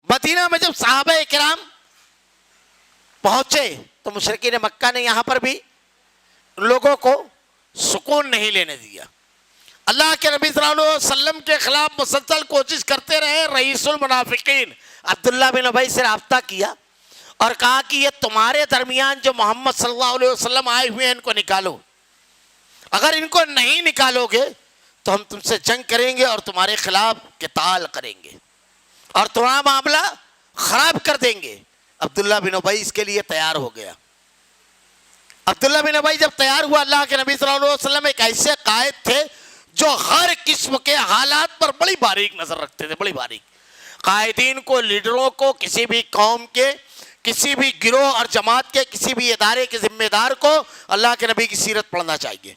مدینہ میں جب صحابہ کرام پہنچے تو مشرکین مکہ نے یہاں پر بھی لوگوں کو سکون نہیں لینے دیا. اللہ کے نبی صلی اللہ علیہ وسلم کے خلاف مسلسل کوشش کرتے رہے. رئیس المنافقین عبداللہ بن ابی سے رابطہ کیا اور کہا کہ یہ تمہارے درمیان جو محمد صلی اللہ علیہ وسلم آئے ہوئے ہیں ان کو نکالو. اگر ان کو نہیں نکالو گے تو ہم تم سے جنگ کریں گے اور تمہارے خلاف قتال کریں گے اور تمہارا معاملہ خراب کر دیں گے. عبداللہ بن ابی اس کے لیے تیار ہو گیا. عبداللہ بن ابی جب تیار ہوا, اللہ کے نبی صلی اللہ علیہ وسلم ایک ایسے قائد تھے جو ہر قسم کے حالات پر بڑی باریک نظر رکھتے تھے, بڑی باریک. قائدین کو, لیڈروں کو, کسی بھی قوم کے, کسی بھی گروہ اور جماعت کے, کسی بھی ادارے کے ذمہ دار کو اللہ کے نبی کی سیرت پڑھنا چاہیے.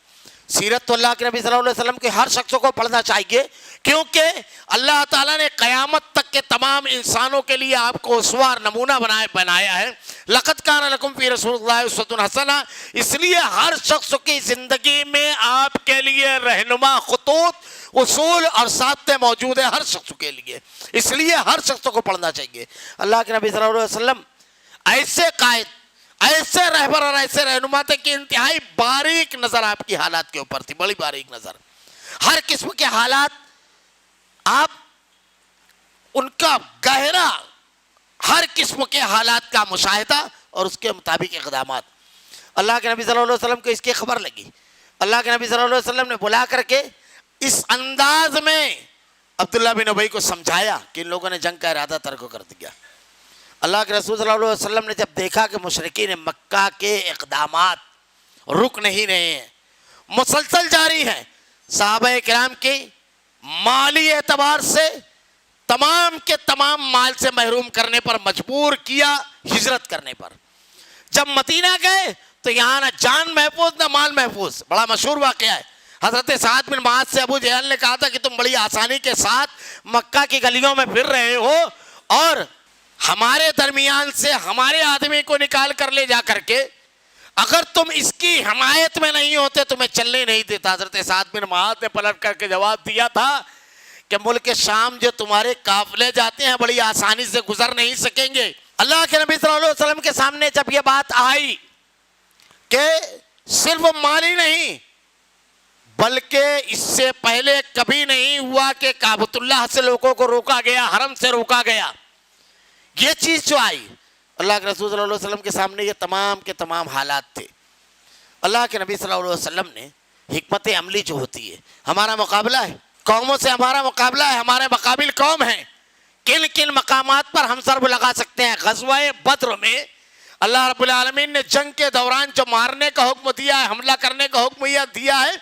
سیرت تو اللہ کے نبی صلی اللہ علیہ وسلم کے ہر شخص کو پڑھنا چاہیے, کیونکہ اللہ تعالیٰ نے قیامت تک کے تمام انسانوں کے لیے آپ کو اسوہ اور نمونہ بنایا ہے. لقد کان لکم فی رسول اللہ اسوۃ حسنہ. اس لیے ہر شخص کی زندگی میں آپ کے لیے رہنما خطوط, اصول اور ضابطے موجود ہیں ہر شخص کے لیے. اس لیے ہر شخص کو پڑھنا چاہیے. اللہ کے نبی صلی اللہ علیہ وسلم ایسے قائد, ایسے رہبر اور ایسے رہنما تھے کہ انتہائی باریک نظر آپ کی حالات کے اوپر تھی, بڑی باریک نظر. ہر قسم کے حالات آپ ان کا گہرا, ہر قسم کے حالات کا مشاہدہ اور اس کے مطابق اقدامات. اللہ کے نبی صلی اللہ علیہ وسلم کو اس کی خبر لگی. اللہ کے نبی صلی اللہ علیہ وسلم نے بلا کر کے اس انداز میں عبداللہ بن ابی کو سمجھایا کہ ان لوگوں نے جنگ کا ارادہ ترک کر دیا. اللہ کے رسول صلی اللہ علیہ وسلم نے جب دیکھا کہ مشرکین مکہ کے اقدامات رک نہیں رہے ہیں, مسلسل جاری ہیں, صحابہ کرام کی مالی اعتبار سے تمام کے تمام مال سے محروم کرنے پر مجبور کیا, ہجرت کرنے پر. جب مدینہ گئے تو یہاں نہ جان محفوظ نہ مال محفوظ. بڑا مشہور واقعہ ہے. حضرت سعد بن معاذ سے ابو جہل نے کہا تھا کہ تم بڑی آسانی کے ساتھ مکہ کی گلیوں میں پھر رہے ہو اور ہمارے درمیان سے ہمارے آدمی کو نکال کر لے جا کر کے, اگر تم اس کی حمایت میں نہیں ہوتے تمہیں چلنے نہیں دیتا. حضرت سعد بن معاذ نے پلٹ کر کے جواب دیا تھا کہ ملک شام جو تمہارے قافلے جاتے ہیں بڑی آسانی سے گزر نہیں سکیں گے. اللہ کے نبی صلی اللہ علیہ وسلم کے سامنے جب یہ بات آئی کہ صرف مالی نہیں بلکہ اس سے پہلے کبھی نہیں ہوا کہ کعبۃ اللہ سے لوگوں کو روکا گیا, حرم سے روکا گیا, یہ چیز جو آئی, اللہ کے رسول صلی اللہ علیہ وسلم کے سامنے یہ تمام کے تمام حالات تھے. اللہ کے نبی صلی اللہ علیہ وسلم نے حکمت عملی جو ہوتی ہے, ہمارا مقابلہ ہے قوموں سے, ہمارا مقابلہ ہے, ہمارے مقابل قوم ہیں, کن کن مقامات پر ہم ضرب لگا سکتے ہیں. غزوہ بدر میں اللہ رب العالمین نے جنگ کے دوران جو مارنے کا حکم دیا ہے, حملہ کرنے کا حکم دیا ہے,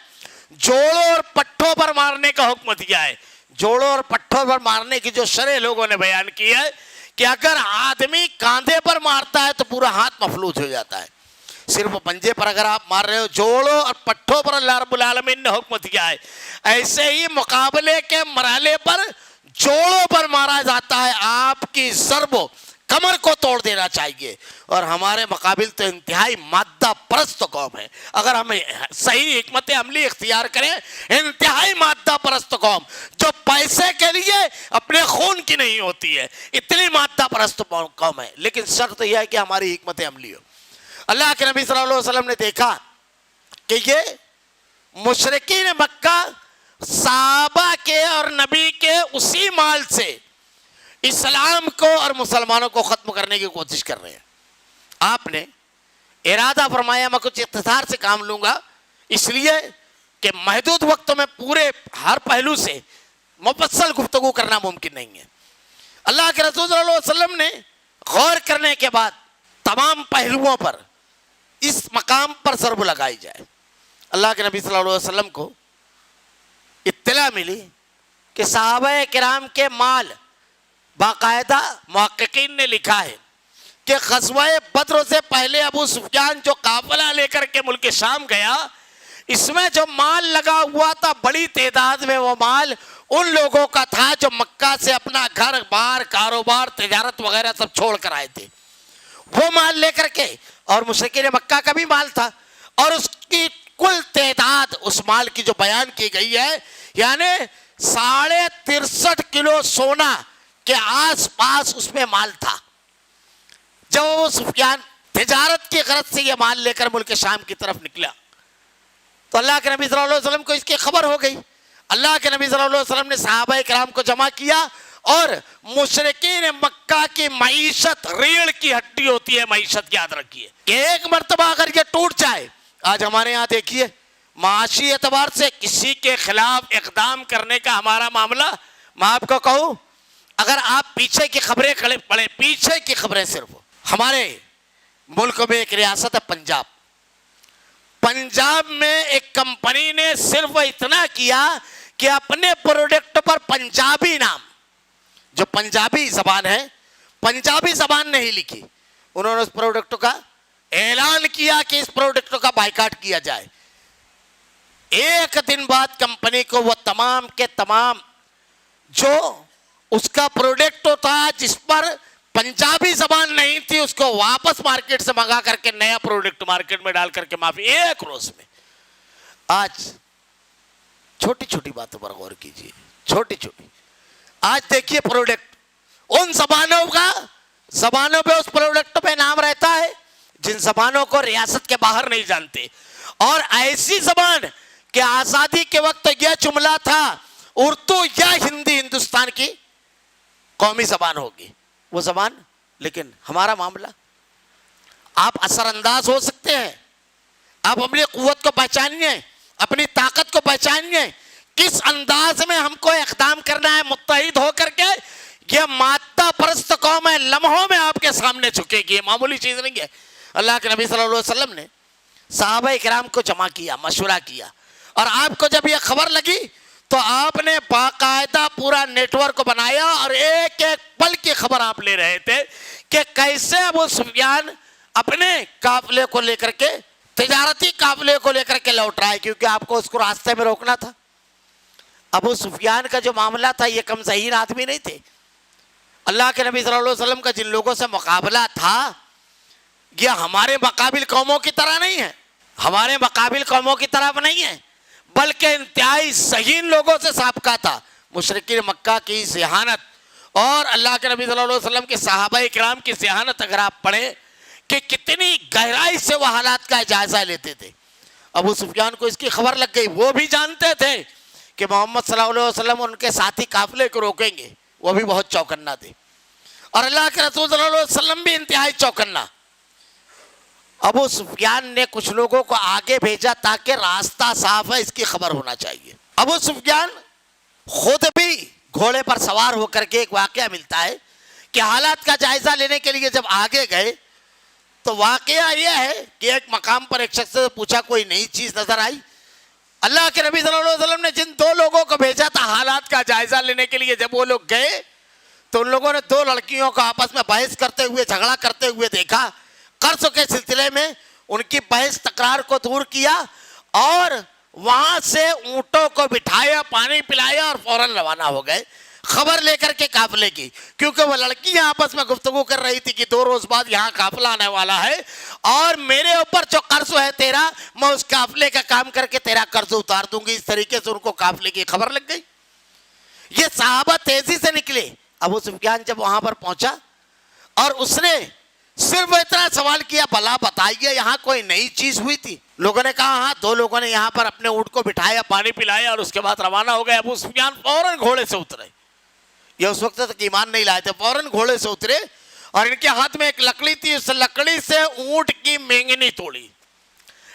جوڑوں اور پٹھوں پر مارنے کا حکم دیا ہے. جوڑوں اور پٹھوں پر مارنے کی جو شرح لوگوں نے بیان کی ہے کہ اگر آدمی کاندھے پر مارتا ہے تو پورا ہاتھ مفلوج ہو جاتا ہے. صرف پنجے پر اگر آپ مار رہے ہو, جوڑوں اور پٹھوں پر اللہ رب العالمین نے حکم دیا ہے. ایسے ہی مقابلے کے مرحلے پر جوڑوں پر مارا جاتا ہے. آپ کی ضرب کمر کو توڑ دینا چاہیے. اور ہمارے مقابل تو انتہائی مادہ پرست قوم ہے. اگر ہم صحیح حکمت عملی اختیار کریں, انتہائی مادہ پرست قوم جو پیسے کے لیے اپنے خون کی نہیں ہوتی ہے, اتنی مادہ پرست قوم ہے. لیکن شرط یہ ہے کہ ہماری حکمت عملی ہو. اللہ کے نبی صلی اللہ علیہ وسلم نے دیکھا کہ یہ مشرکین مکہ صحابہ کے اور نبی کے اسی مال سے اسلام کو اور مسلمانوں کو ختم کرنے کی کوشش کر رہے ہیں. آپ نے ارادہ فرمایا میں کچھ اختصار سے کام لوں گا, اس لیے کہ محدود وقت میں پورے ہر پہلو سے مفصل گفتگو کرنا ممکن نہیں ہے. اللہ کے رسول صلی اللہ علیہ وسلم نے غور کرنے کے بعد تمام پہلوؤں پر اس مقام پر ضرب لگائی جائے. اللہ کے نبی صلی اللہ علیہ وسلم کو اطلاع ملی کہ صحابہ کرام کے مال, باقاعدہ محققین نے لکھا ہے کہ غزوہ بدر سے پہلے ابو سفیان جو قافلہ لے کر کے ملک شام گیا, اس میں جو مال لگا ہوا تھا بڑی تعداد میں وہ مال ان لوگوں کا تھا جو مکہ سے اپنا گھر بار, کاروبار, تجارت وغیرہ سب چھوڑ کر آئے تھے. وہ مال لے کر کے, اور مشرکین مکہ کا بھی مال تھا, اور اس کی کل تعداد اس مال کی جو بیان کی گئی ہے یعنی 63.5 کلو سونا کے آس پاس اس میں مال تھا. جب ابو سفیان تجارت کی غرض سے یہ مال لے کر ملک شام کی طرف نکلا تو اللہ کے نبی صلی اللہ علیہ وسلم کو اس کی خبر ہو گئی. اللہ کے نبی صلی اللہ علیہ وسلم نے صحابہ کرام کو جمع کیا اور مشرکین مکہ کی معیشت ریڑھ کی ہڈی ہوتی ہے. معیشت یاد رکھیے کہ ایک مرتبہ اگر یہ ٹوٹ جائے, آج ہمارے یہاں دیکھیے معاشی اعتبار سے کسی کے خلاف اقدام کرنے کا ہمارا معاملہ, میں آپ کو کہوں اگر آپ پیچھے کی خبریں پڑھیں, پیچھے کی خبریں صرف ہمارے ملک میں ایک ریاست ہے پنجاب. پنجاب میں ایک کمپنی نے صرف اتنا کیا کہ اپنے پروڈکٹ پر پنجابی نام, جو پنجابی زبان ہے, پنجابی زبان نہیں لکھی. انہوں نے اس پروڈکٹ کا اعلان کیا کہ اس پروڈکٹ کا بائیکاٹ کیا جائے. ایک دن بعد کمپنی کو وہ تمام کے تمام جو اس کا پروڈکٹ ہوتا جس پر پنجابی زبان نہیں تھی اس کو واپس مارکیٹ سے منگا کر کے نیا پروڈکٹ مارکیٹ میں ڈال کر کے معافی ایک روز میں. آج چھوٹی چھوٹی باتوں پر غور کیجیے, چھوٹی چھوٹی. آج دیکھیے پروڈکٹ ان زبانوں پہ اس پروڈکٹ پہ نام رہتا ہے جن زبانوں کو ریاست کے باہر نہیں جانتے, اور ایسی زبان کہ آزادی کے وقت یہ جملہ تھا اردو یا ہندی ہندوستان کی قومی زبان ہوگی وہ زبان. لیکن ہمارا معاملہ, آپ اثر انداز ہو سکتے ہیں, آپ اپنی قوت کو پہچانیے, اپنی طاقت کو پہچانیے, کس انداز میں ہم کو اقدام کرنا ہے متحد ہو کر کے. یہ مادہ پرست قوم ہے, لمحوں میں آپ کے سامنے جھکے گی, یہ معمولی چیز نہیں ہے. اللہ کے نبی صلی اللہ علیہ وسلم نے صحابہ کرام کو جمع کیا, مشورہ کیا, اور آپ کو جب یہ خبر لگی تو آپ نے باقاعدہ پورا نیٹ ورک بنایا اور ایک ایک پل کی خبر آپ لے رہے تھے کہ کیسے ابو سفیان اپنے قافلے کو لے کر کے, تجارتی قافلے کو لے کر کے لوٹ رہا ہے, کیونکہ آپ کو اس کو راستے میں روکنا تھا. ابو سفیان کا جو معاملہ تھا یہ کم ذہین آدمی نہیں تھے. اللہ کے نبی صلی اللہ علیہ وسلم کا جن لوگوں سے مقابلہ تھا یہ ہمارے مقابل قوموں کی طرح نہیں ہے, ہمارے مقابل قوموں کی طرف نہیں ہے, بلکہ انتہائی ذہین لوگوں سے سابقہ تھا. مشرکین مکہ کی ذہانت اور اللہ کے نبی صلی اللہ علیہ وسلم کے صحابہ کرام کی ذہانت اگر آپ پڑھیں کہ کتنی گہرائی سے وہ حالات کا جائزہ لیتے تھے. ابو سفیان کو اس کی خبر لگ گئی, وہ بھی جانتے تھے کہ محمد صلی اللہ علیہ وسلم ان کے ساتھی قافلے کو روکیں گے, وہ بھی بہت چوکنا تھے, اور اللہ کے رسول صلی اللہ علیہ وسلم بھی انتہائی چوکنا. ابو سفیان نے کچھ لوگوں کو آگے بھیجا تاکہ راستہ صاف ہے, اس کی خبر ہونا چاہیے. ابو سفیان خود بھی گھوڑے پر سوار ہو کر کے, ایک واقعہ ملتا ہے کہ حالات کا جائزہ لینے کے لیے جب آگے گئے تو واقعہ یہ ہے کہ ایک مقام پر ایک شخص سے پوچھا کوئی نئی چیز نظر آئی. اللہ کے نبی صلی اللہ علیہ وسلم نے جن دو لوگوں کو بھیجا تھا حالات کا جائزہ لینے کے لیے, جب وہ لوگ گئے تو ان لوگوں نے دو لڑکیوں کو آپس میں بحث کرتے ہوئے, جھگڑا کرتے ہوئے دیکھا. قرض کے سلسلے میں ان کی بحث تکرار کو دور کیا اور وہاں سے اونٹوں کو بٹھایا, پانی پلایا اور فوراً روانہ ہو گئے خبر لے کر کے قافلے کی, کیونکہ وہ لڑکیاں آپس میں گفتگو کر رہی تھی کہ 2 روز بعد یہاں قافلہ آنے والا ہے اور میرے اوپر جو قرض ہے تیرا, میں اس قافلے کا کام کر کے تیرا قرض اتار دوں گی. اس طریقے سے ان کو قافلے کی خبر لگ گئی. یہ صحابہ تیزی سے نکلے. ابو سفیان جب وہاں پر پہنچا اور اس نے صرف اتنا سوال کیا, بھلا بتائیے یہاں کوئی نئی چیز ہوئی تھی؟ لوگوں نے کہا ہاں, 2 لوگوں نے یہاں پر اپنے اونٹ کو بٹھایا, پانی پلایا اور اس کے بعد روانہ ہو گئے. ابو سفیان فوراً گھوڑے سے اترے, یہ اس وقت تک ایمان نہیں لائے تھے, فوراً گھوڑے سے اترے اور ان کے ہاتھ میں ایک لکڑی تھی, اس لکڑی سے اونٹ کی مینگنی توڑی.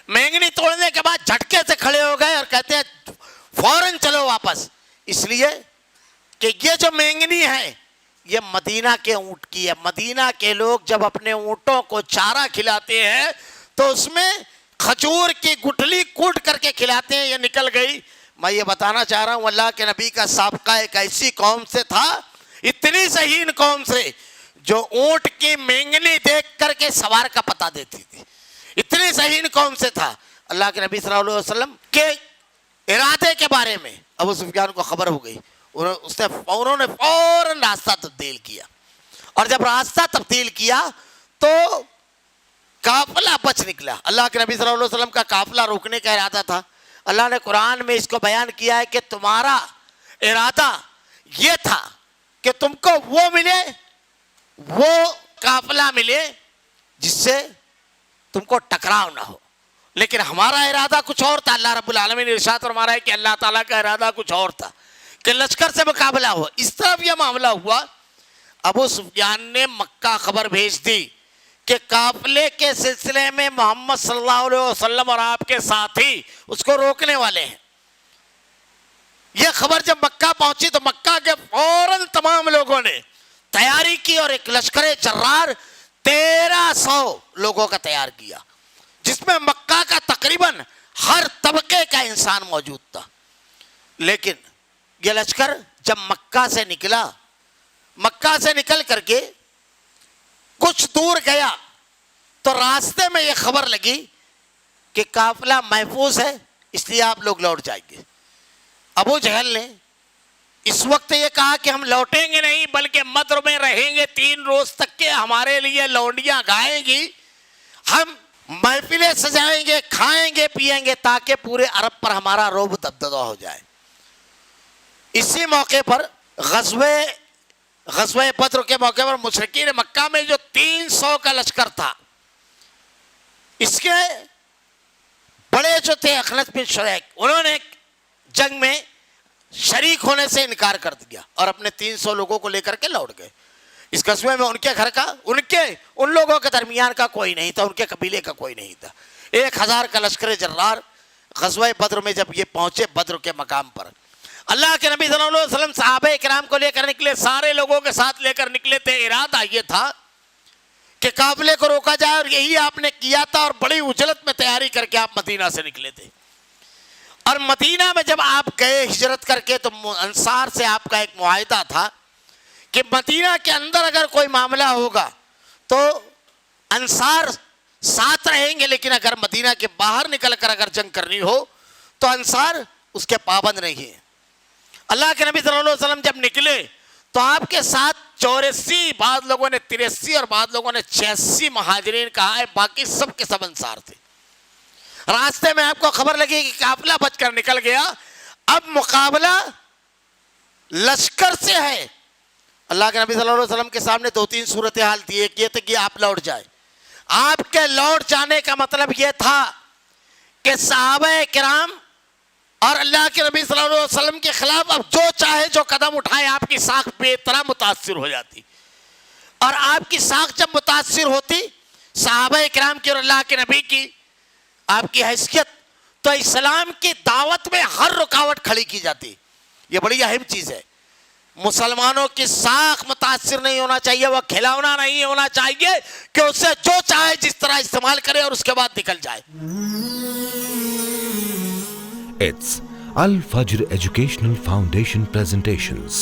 مینگنی توڑنے کے بعد جھٹکے سے کھڑے ہو گئے اور کہتے ہیں فوراً چلو واپس, اس لیے کہ یہ جو مینگنی ہے یہ مدینہ کے اونٹ کی ہے. مدینہ کے لوگ جب اپنے اونٹوں کو چارہ کھلاتے ہیں تو اس میں کھجور کی گٹھلی کوٹ کر کے کھلاتے ہیں. یہ نکل گئی. میں یہ بتانا چاہ رہا ہوں اللہ کے نبی کا سابقہ ایک ایسی قوم سے تھا, اتنی ذہین قوم سے, جو اونٹ کی مینگنی دیکھ کر کے سوار کا پتہ دیتی تھی. اتنی ذہین قوم سے تھا. اللہ کے نبی صلی اللہ علیہ وسلم کے ارادے کے بارے میں ابو سفیان کو خبر ہو گئی. انہوں نے فوراً راستہ تبدیل کیا, اور جب راستہ تبدیل کیا تو قافلہ بچ نکلا. اللہ کے نبی صلی اللہ علیہ وسلم کا قافلہ روکنے کا ارادہ تھا. اللہ نے قرآن میں اس کو بیان کیا ہے کہ تمہارا ارادہ یہ تھا کہ تم کو وہ ملے, وہ قافلہ ملے جس سے تم کو ٹکراؤ نہ ہو. لیکن ہمارا ارادہ کچھ اور تھا. اللہ رب العالمین نے ارشاد فرمایا ہے کہ اللہ تعالیٰ کا ارادہ کچھ اور تھا کہ لشکر سے مقابلہ ہو. اس طرف یہ معاملہ ہوا, ابو سفیان نے مکہ خبر بھیج دی کہ قافلے کے سلسلے میں محمد صلی اللہ علیہ وسلم اور آپ کے ساتھی اس کو روکنے والے ہیں. یہ خبر جب مکہ پہنچی تو مکہ کے فوراً تمام لوگوں نے تیاری کی اور ایک لشکر جرار 1300 لوگوں کا تیار کیا, جس میں مکہ کا تقریباً ہر طبقے کا انسان موجود تھا. لیکن یہ لشکر جب مکہ سے نکلا, مکہ سے نکل کر کے کچھ دور گیا تو راستے میں یہ خبر لگی کہ قافلہ محفوظ ہے, اس لیے آپ لوگ لوٹ جائیں گے. ابو جہل نے اس وقت یہ کہا کہ ہم لوٹیں گے نہیں بلکہ مدر میں رہیں گے 3 روز تک کے, ہمارے لیے لونڈیاں گائیں گی, ہم محفلیں سجائیں گے, کھائیں گے پیئیں گے تاکہ پورے عرب پر ہمارا رعب دبدبہ ہو جائے. اسی موقع پر غزوہ بدر کے موقع پر مشرکین مکہ میں جو 300 کا لشکر تھا, اس کے بڑے جو تھے اخنس بن شریک, انہوں نے جنگ میں شریک ہونے سے انکار کر دیا اور اپنے 300 لوگوں کو لے کر کے لوٹ گئے. اس قصبے میں ان کے گھر کا ان لوگوں کے درمیان کا کوئی نہیں تھا, ان کے قبیلے کا کوئی نہیں تھا. 1000 کا لشکر جرار غزوہ بدر میں جب یہ پہنچے بدر کے مقام پر, اللہ کے نبی صلی اللہ علیہ وسلم صحابہ کرام کو لے کر نکلے, سارے لوگوں کے ساتھ لے کر نکلے تھے. ارادہ یہ تھا کہ قافلے کو روکا جائے اور یہی آپ نے کیا تھا, اور بڑی اجلت میں تیاری کر کے آپ مدینہ سے نکلے تھے. اور مدینہ میں جب آپ گئے ہجرت کر کے تو انصار سے آپ کا ایک معاہدہ تھا کہ مدینہ کے اندر اگر کوئی معاملہ ہوگا تو انصار ساتھ رہیں گے, لیکن اگر مدینہ کے باہر نکل کر اگر جنگ کرنی ہو تو انصار اس کے پابند نہیں ہیں. اللہ کے نبی صلی اللہ علیہ وسلم جب نکلے تو آپ کے ساتھ 84, بعض لوگوں نے 83 اور بعض لوگوں نے 86 مہاجرین کہا ہے, باقی سب کے سب انصار تھے. راستے میں آپ کو خبر لگی کہ قافلہ بچ کر نکل گیا, اب مقابلہ لشکر سے ہے. اللہ کے نبی صلی اللہ علیہ وسلم کے سامنے 2-3 صورتحال تھی. ایک یہ تھی کہ آپ لوٹ جائیں. آپ کے لوٹ جانے کا مطلب یہ تھا کہ صحابہ کرام اور اللہ کے نبی صلی اللہ علیہ وسلم کے خلاف اب جو چاہے جو قدم اٹھائے, آپ کی ساکھ بے طرح متاثر ہو جاتی. اور آپ کی ساکھ جب متاثر ہوتی صحابہ کرام کی اور اللہ کے نبی کی, آپ کی حیثیت, تو اسلام کی دعوت میں ہر رکاوٹ کھڑی کی جاتی. یہ بڑی اہم چیز ہے. مسلمانوں کی ساکھ متاثر نہیں ہونا چاہیے, وہ کھلونا نہیں ہونا چاہیے کہ اسے جو چاہے جس طرح استعمال کرے اور اس کے بعد نکل جائے. It's Al Fajr Educational Foundation presentations.